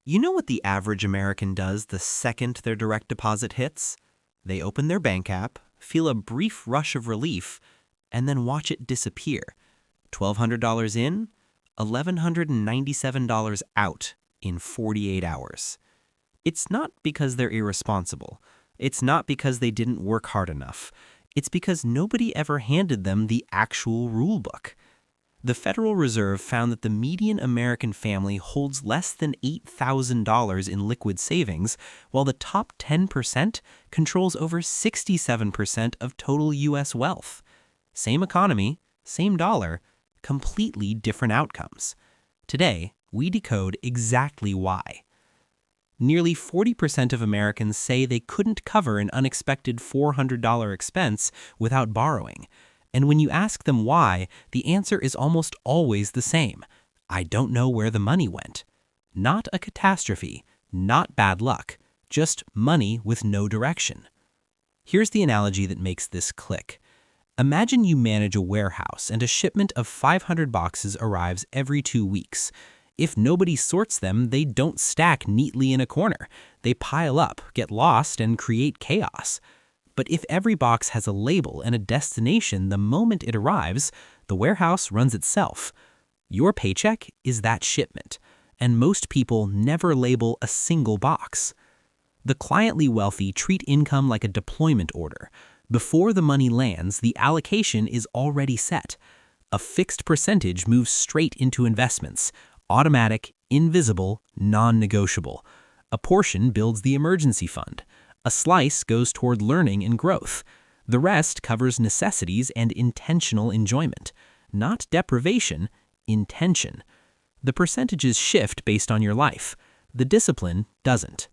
You know what the average American does the second their direct deposit hits? They open their bank app, feel a brief rush of relief, and then watch it disappear. $1,200 in, $1,197 out in 48 hours. It's not because they're irresponsible. It's not because they didn't work hard enough. It's because nobody ever handed them the actual rule book. The Federal Reserve found that the median American family holds less than $8,000 in liquid savings, while the top 10% controls over 67% of total U.S. wealth. Same economy, same dollar, completely different outcomes. Today, we decode exactly why. Nearly 40% of Americans say they couldn't cover an unexpected $400 expense without borrowing. And when you ask them why, the answer is almost always the same. I don't know where the money went. Not a catastrophe, not bad luck, just money with no direction. Here's the analogy that makes this click. Imagine you manage a warehouse and a shipment of 500 boxes arrives every 2 weeks. If nobody sorts them, they don't stack neatly in a corner. They pile up, get lost, and create chaos. But if every box has a label and a destination the moment it arrives, the warehouse runs itself. Your paycheck is that shipment, and most people never label a single box. The cliently wealthy treat income like a deployment order. Before the money lands, the allocation is already set. A fixed percentage moves straight into investments, automatic, invisible, non-negotiable. A portion builds the emergency fund. A slice goes toward learning and growth. The rest covers necessities and intentional enjoyment. Not deprivation, intention. The percentages shift based on your life. The discipline doesn't.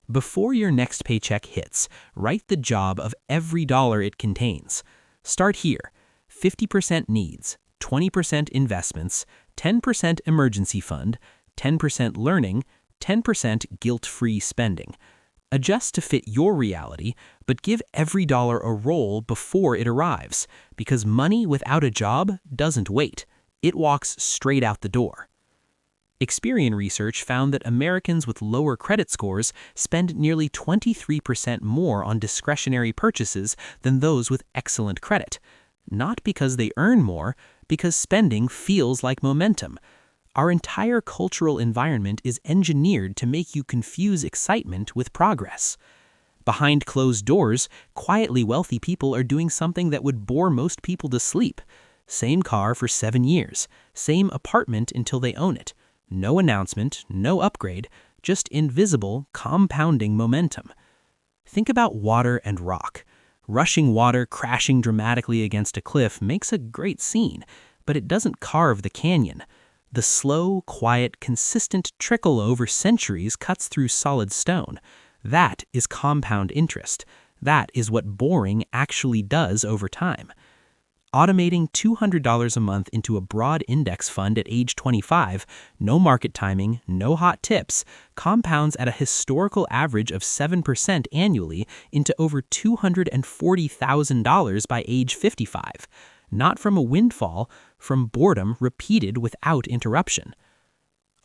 Before your next paycheck hits, write the job of every dollar it contains. Start here. 50% needs, 20% investments, 10% emergency fund, 10% learning, 10% guilt-free spending. Adjust to fit your reality, but give every dollar a roll before it arrives, because money without a job doesn't wait. It walks straight out the door. Experian research found that Americans with lower credit scores spend nearly 23% more on discretionary purchases than those with excellent credit. Not because they earn more, because spending feels like momentum. Our entire cultural environment is engineered to make you confuse excitement with progress. Behind closed doors, quietly wealthy people are doing something that would bore most people to sleep. Same car for 7 years, same apartment until they own it. No announcement, no upgrade, just invisible, compounding momentum. Think about water and rock. Rushing water crashing dramatically against a cliff makes a great scene, but it doesn't carve the canyon. The slow, quiet, consistent trickle over centuries cuts through solid stone. That is compound interest. That is what boring actually does over time. Automating $200 a month into a broad index fund at age 25, no market timing, no hot tips, compounds at a historical average of 7% annually into over $240,000 by age 55. Not from a windfall, from boredom repeated without interruption.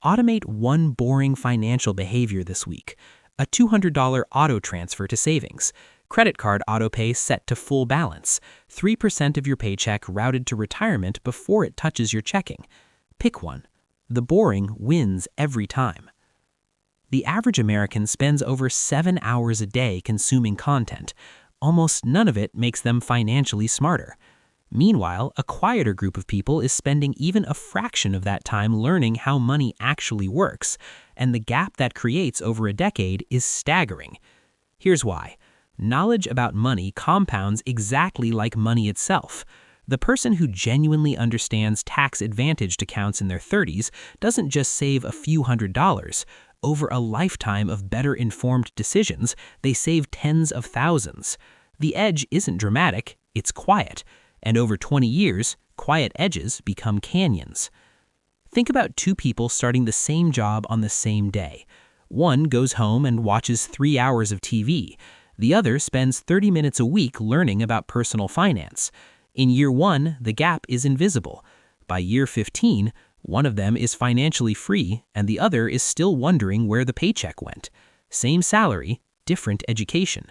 Automate one boring financial behavior this week. A $200 auto transfer to savings. Credit card autopay set to full balance. 3% of your paycheck routed to retirement before it touches your checking. Pick one. The boring wins every time. The average American spends over 7 hours a day consuming content. Almost none of it makes them financially smarter. Meanwhile, a quieter group of people is spending even a fraction of that time learning how money actually works, and the gap that creates over a decade is staggering. Here's why. Knowledge about money compounds exactly like money itself. The person who genuinely understands tax-advantaged accounts in their 30s doesn't just save a few $100s. Over a lifetime of better-informed decisions, they save tens of thousands. The edge isn't dramatic, it's quiet. And over 20 years, quiet edges become canyons. Think about two people starting the same job on the same day. One goes home and watches 3 hours of TV. The other spends 30 minutes a week learning about personal finance. In year 1, the gap is invisible. By year 15, One of them is financially free, and the other is still wondering where the paycheck went. Same salary, different education.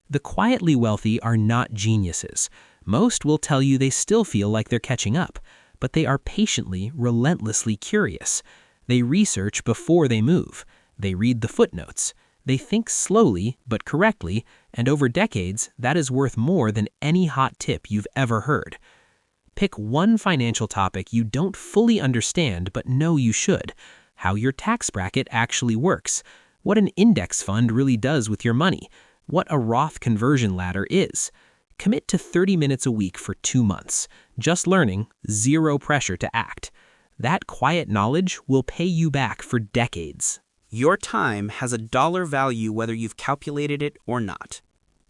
The quietly wealthy are not geniuses. Most will tell you they still feel like they're catching up, but they are patiently, relentlessly curious. They research before they move. They read the footnotes. They think slowly but correctly, and over decades, that is worth more than any hot tip you've ever heard. Pick one financial topic you don't fully understand but know you should. How your tax bracket actually works. What an index fund really does with your money. What a Roth conversion ladder is. Commit to 30 minutes a week for 2 months. Just learning, zero pressure to act. That quiet knowledge will pay you back for decades. Your time has a dollar value whether you've calculated it or not.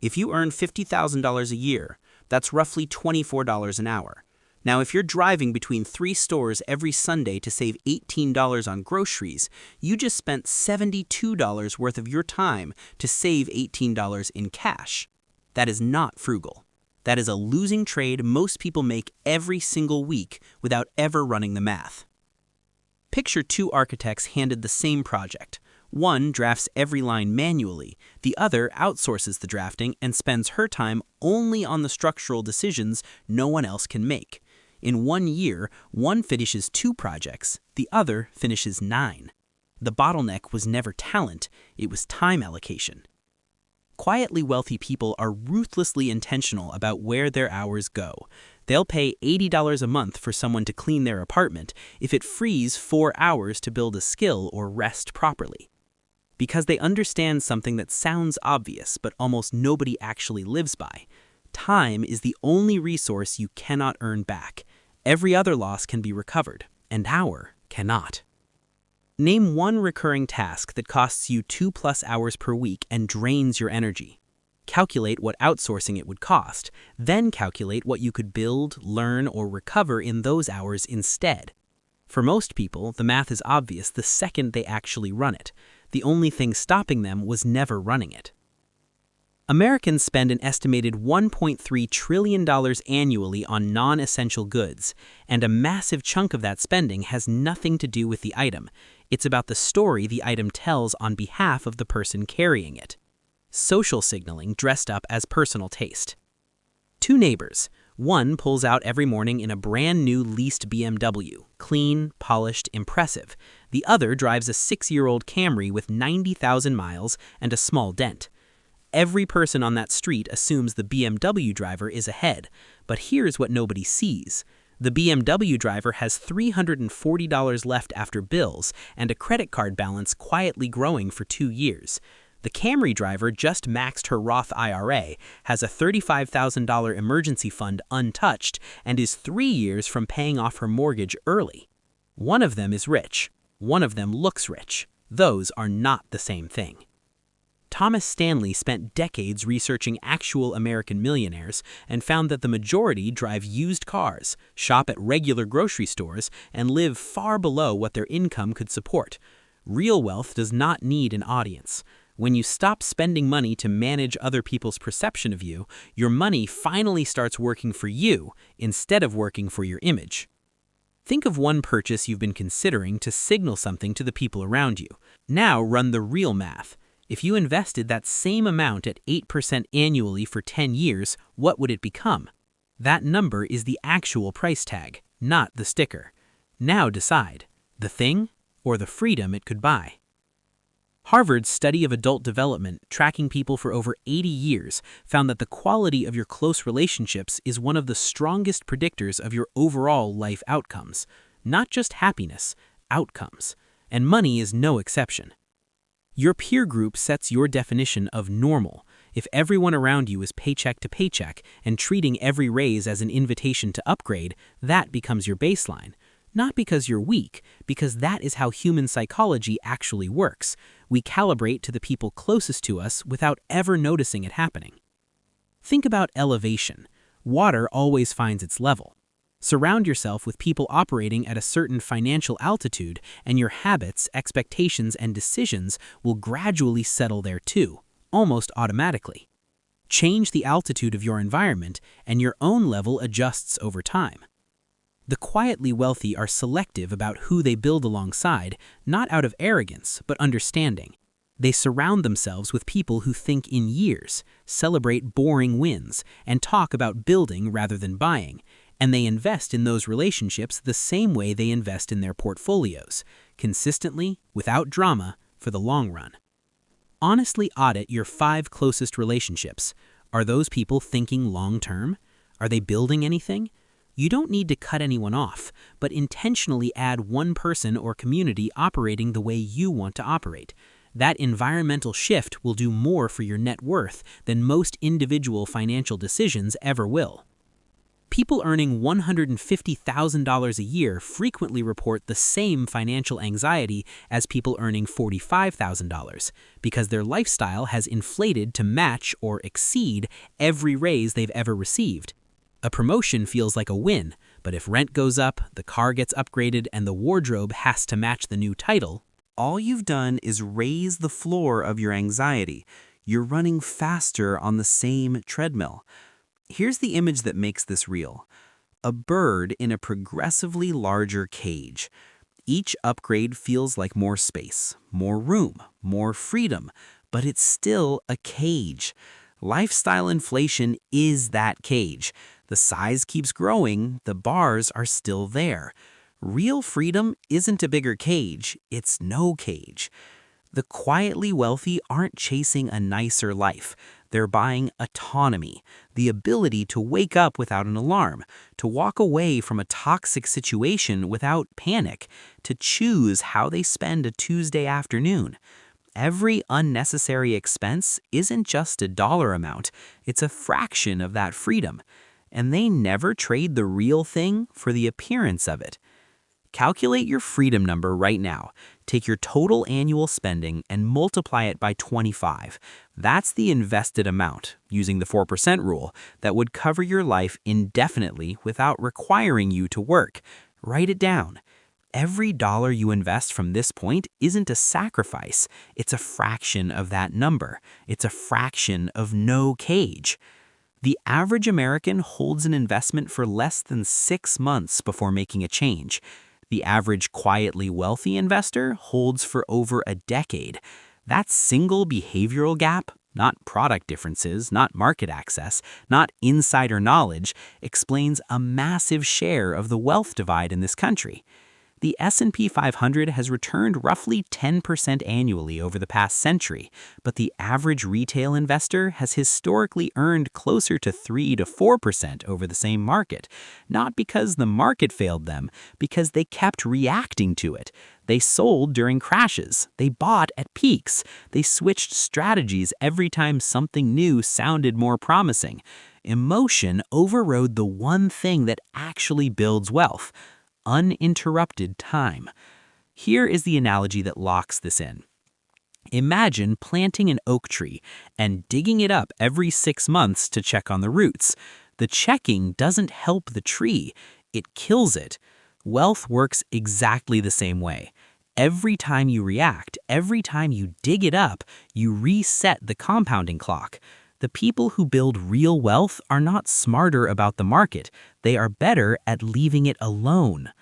If you earn $50,000 a year, that's roughly $24 an hour. Now, if you're driving between 3 stores every Sunday to save $18 on groceries, you just spent $72 worth of your time to save $18 in cash. That is not frugal. That is a losing trade most people make every single week without ever running the math. Picture 2 architects handed the same project. One drafts every line manually, the other outsources the drafting and spends her time only on the structural decisions no one else can make. In 1 year, one finishes 2 projects, the other finishes 9. The bottleneck was never talent, it was time allocation. Quietly wealthy people are ruthlessly intentional about where their hours go. They'll pay $80 a month for someone to clean their apartment if it frees 4 hours to build a skill or rest properly. Because they understand something that sounds obvious but almost nobody actually lives by. Time is the only resource you cannot earn back. Every other loss can be recovered, an hour cannot. Name one recurring task that costs you 2+ hours per week and drains your energy. Calculate what outsourcing it would cost, then calculate what you could build, learn, or recover in those hours instead. For most people, the math is obvious the second they actually run it. The only thing stopping them was never running it. Americans spend an estimated $1.3 trillion annually on non-essential goods, and a massive chunk of that spending has nothing to do with the item. It's about the story the item tells on behalf of the person carrying it. Social signaling dressed up as personal taste. 2 neighbors. One pulls out every morning in a brand new leased BMW, clean, polished, impressive. The other drives a 6-year-old Camry with 90,000 miles and a small dent. Every person on that street assumes the BMW driver is ahead, but here's what nobody sees. The BMW driver has $340 left after bills and a credit card balance quietly growing for 2 years. The Camry driver just maxed her Roth IRA, has a $35,000 emergency fund untouched, and is 3 years from paying off her mortgage early. One of them is rich. One of them looks rich. Those are not the same thing. Thomas Stanley spent decades researching actual American millionaires and found that the majority drive used cars, shop at regular grocery stores, and live far below what their income could support. Real wealth does not need an audience. When you stop spending money to manage other people's perception of you, your money finally starts working for you instead of working for your image. Think of one purchase you've been considering to signal something to the people around you. Now run the real math. If you invested that same amount at 8% annually for 10 years, what would it become? That number is the actual price tag, not the sticker. Now decide, the thing or the freedom it could buy. Harvard's study of adult development, tracking people for over 80 years, found that the quality of your close relationships is one of the strongest predictors of your overall life outcomes. Not just happiness, outcomes. And money is no exception. Your peer group sets your definition of normal. If everyone around you is paycheck to paycheck and treating every raise as an invitation to upgrade, that becomes your baseline. Not because you're weak, because that is how human psychology actually works. We calibrate to the people closest to us without ever noticing it happening. Think about elevation. Water always finds its level. Surround yourself with people operating at a certain financial altitude, and your habits, expectations, and decisions will gradually settle there too, almost automatically. Change the altitude of your environment, and your own level adjusts over time. The quietly wealthy are selective about who they build alongside, not out of arrogance, but understanding. They surround themselves with people who think in years, celebrate boring wins, and talk about building rather than buying. And they invest in those relationships the same way they invest in their portfolios, consistently, without drama, for the long run. Honestly audit your 5 closest relationships. Are those people thinking long-term? Are they building anything? You don't need to cut anyone off, but intentionally add one person or community operating the way you want to operate. That environmental shift will do more for your net worth than most individual financial decisions ever will. People earning $150,000 a year frequently report the same financial anxiety as people earning $45,000 because their lifestyle has inflated to match or exceed every raise they've ever received. A promotion feels like a win, but if rent goes up, the car gets upgraded, and the wardrobe has to match the new title, All you've done is raise the floor of your anxiety. You're running faster on the same treadmill. Here's the image that makes this real. A bird in a progressively larger cage. Each upgrade feels like more space, more room, more freedom, but it's still a cage. Lifestyle inflation is that cage. The size keeps growing, the bars are still there. Real freedom isn't a bigger cage, it's no cage. The quietly wealthy aren't chasing a nicer life. They're buying autonomy, the ability to wake up without an alarm, to walk away from a toxic situation without panic, to choose how they spend a Tuesday afternoon. Every unnecessary expense isn't just a dollar amount, it's a fraction of that freedom. And they never trade the real thing for the appearance of it. Calculate your freedom number right now. Take your total annual spending and multiply it by 25. That's the invested amount, using the 4% rule, that would cover your life indefinitely without requiring you to work. Write it down. Every dollar you invest from this point isn't a sacrifice. It's a fraction of that number. It's a fraction of no cage. The average American holds an investment for less than 6 months before making a change. The average quietly wealthy investor holds for over a decade. That single behavioral gap, not product differences, not market access, not insider knowledge, explains a massive share of the wealth divide in this country. The S&P 500 has returned roughly 10% annually over the past century, but the average retail investor has historically earned closer to 3 to 4% over the same market, not because the market failed them, because they kept reacting to it. They sold during crashes, they bought at peaks, they switched strategies every time something new sounded more promising. Emotion overrode the one thing that actually builds wealth: uninterrupted time. Here is the analogy that locks this in. Imagine planting an oak tree and digging it up every 6 months to check on the roots. The checking doesn't help the tree, it kills it. Wealth works exactly the same way. Every time you react, every time you dig it up, you reset the compounding clock. The people who build real wealth are not smarter about the market. They are better at leaving it alone.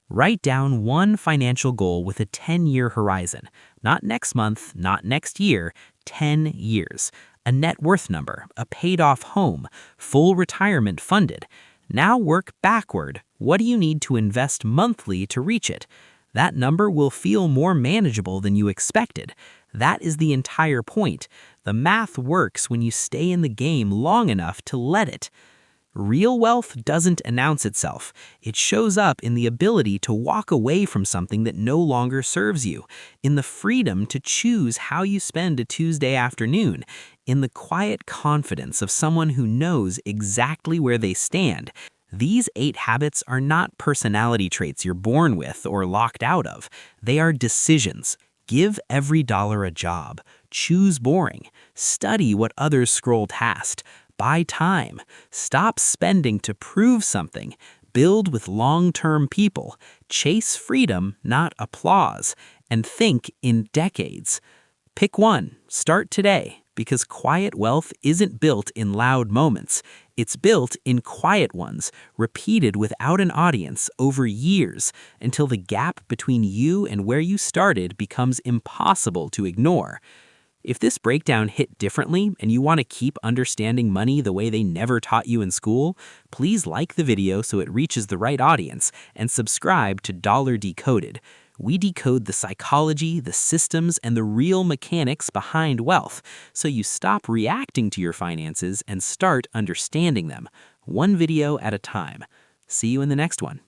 Write down one financial goal with a 10-year horizon. Not next month, not next year, 10 years. A net worth number, a paid-off home, full retirement funded. Now work backward. What do you need to invest monthly to reach it? That number will feel more manageable than you expected. That is the entire point. The math works when you stay in the game long enough to let it. Real wealth doesn't announce itself. It shows up in the ability to walk away from something that no longer serves you, in the freedom to choose how you spend a Tuesday afternoon, in the quiet confidence of someone who knows exactly where they stand. These 8 habits are not personality traits you're born with or locked out of. They are decisions. Give every dollar a job. Choose boring. Study what others scroll past. Buy time. Stop spending to prove something. Build with long-term people. Chase freedom, not applause. And think in decades. Pick one. Start today. because quiet wealth isn't built in loud moments. It's built in quiet ones, repeated without an audience over years until the gap between you and where you started becomes impossible to ignore. If this breakdown hit differently and you want to keep understanding money the way they never taught you in school, please like the video so it reaches the right audience and subscribe to Dollar Decoded. We decode the psychology, the systems, and the real mechanics behind wealth so you stop reacting to your finances and start understanding them, one video at a time. See you in the next one.